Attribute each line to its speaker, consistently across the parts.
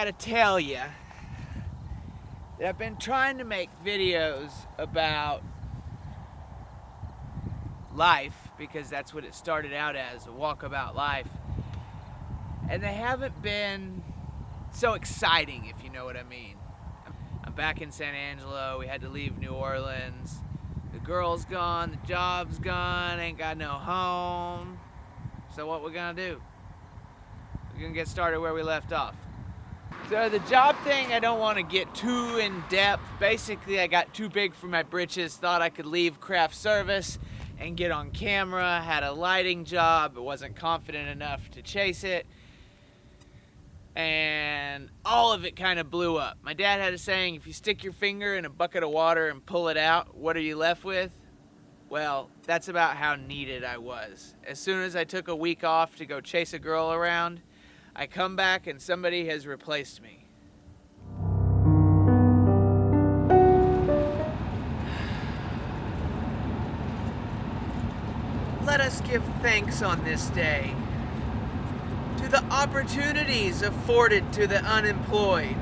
Speaker 1: gotta tell you that I've been trying to make videos about life, because that's what it started out as, a walkabout life. And they haven't been so exciting, if you know what I mean. I'm back in San Angelo. We had to leave New Orleans. The girl's gone, the job's gone, ain't got no home. So what we're gonna do? We're gonna get started where we left off. So the job thing, I don't want to get too in depth. Basically, I got too big for my britches, thought I could leave craft service and get on camera, had a lighting job, but wasn't confident enough to chase it. And all of it kind of blew up. My dad had a saying, if you stick your finger in a bucket of water and pull it out, what are you left with? Well, that's about how needed I was. As soon as I took a week off to go chase a girl around, I come back and somebody has replaced me. Let us give thanks on this day to the opportunities afforded to the unemployed,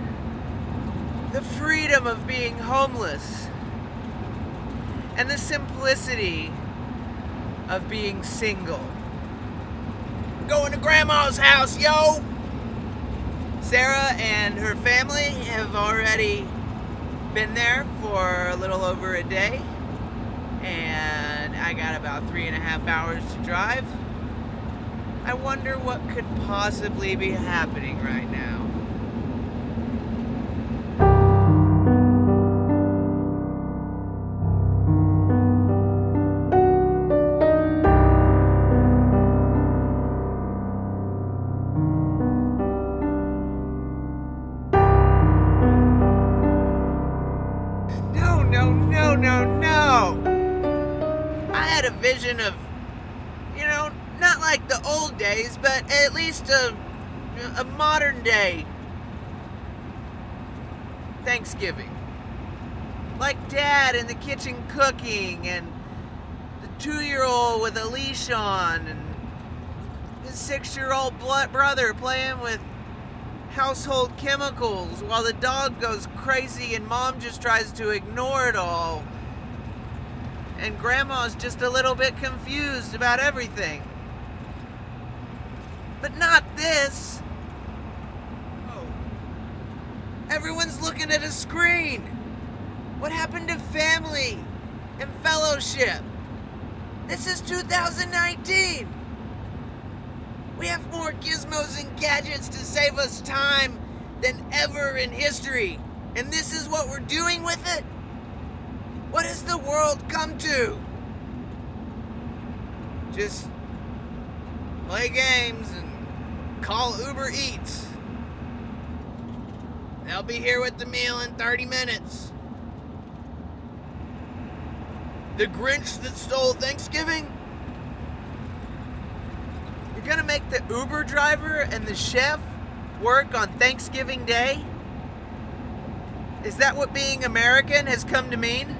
Speaker 1: the freedom of being homeless, and the simplicity of being single. Going to Grandma's house, yo! Sarah and her family have already been there for a little over a day, and I got about 3.5 hours to drive. I wonder what could possibly be happening right now. No. I had a vision of, not like the old days, but at least a modern day Thanksgiving. Like Dad in the kitchen cooking, and the 2-year-old with a leash on, and his 6-year-old brother playing with household chemicals while the dog goes crazy and Mom just tries to ignore it all. And Grandma's just a little bit confused about everything. But not this. Oh. Everyone's looking at a screen. What happened to family and fellowship? This is 2019. We have more gizmos and gadgets to save us time than ever in history. And this is what we're doing with it? What has the world come to? Just play games and call Uber Eats. They'll be here with the meal in 30 minutes. The Grinch that stole Thanksgiving? You're gonna make the Uber driver and the chef work on Thanksgiving Day? Is that what being American has come to mean?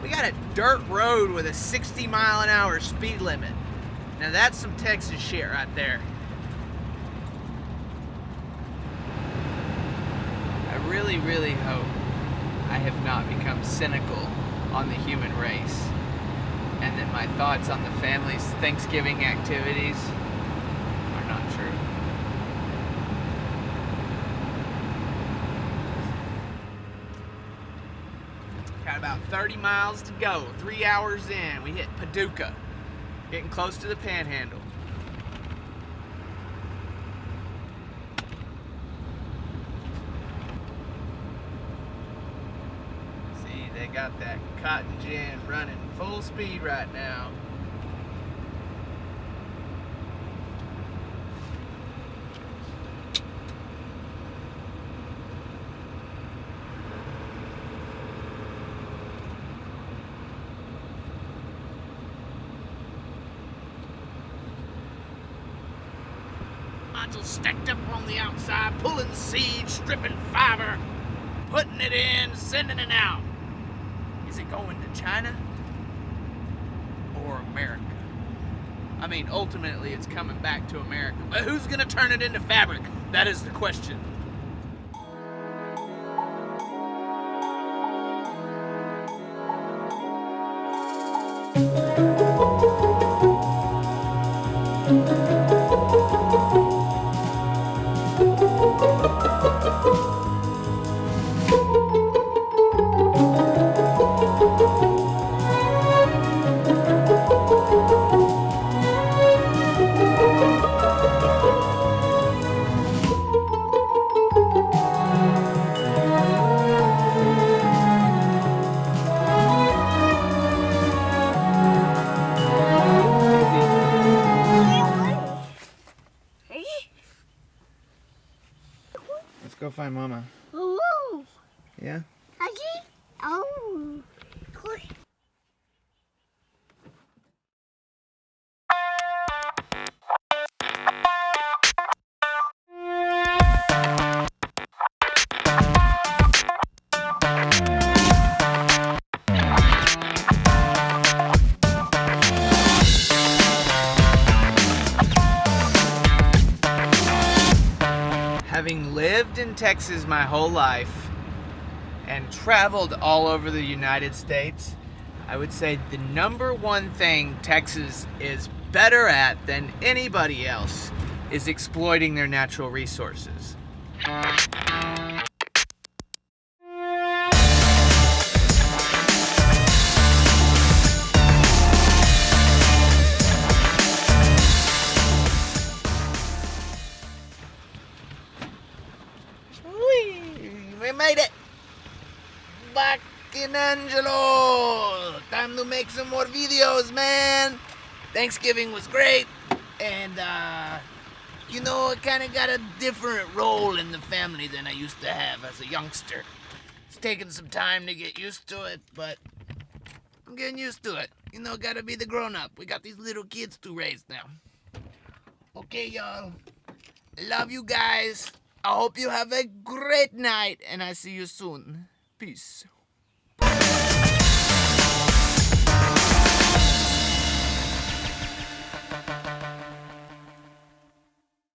Speaker 1: We got a dirt road with a 60-mile-an-hour speed limit. Now that's some Texas shit right there. I really, really hope I have not become cynical on the human race, and that my thoughts on the family's Thanksgiving activities are not true. Got about 30 miles to go. 3 hours in, we hit Paducah. Getting close to the Panhandle. See, they got that cotton gin running full speed right now. Stacked up on the outside, pulling seed, stripping fiber, putting it in, sending it out. Is it going to China or America? I mean, ultimately, it's coming back to America. But who's gonna turn it into fabric? That is the question. Let's go find Mama.
Speaker 2: Ooh.
Speaker 1: Yeah?
Speaker 2: Okay. Oh. Cool.
Speaker 1: Having lived in Texas my whole life and traveled all over the United States, I would say the number one thing Texas is better at than anybody else is exploiting their natural resources. We made it! Back in Angelo! Time to make some more videos, man! Thanksgiving was great, and you know, I kinda got a different role in the family than I used to have as a youngster. It's taken some time to get used to it, but I'm getting used to it. You know, gotta be the grown-up. We got these little kids to raise now. Okay, y'all. Love you guys. I hope you have a great night, and I see you soon. Peace.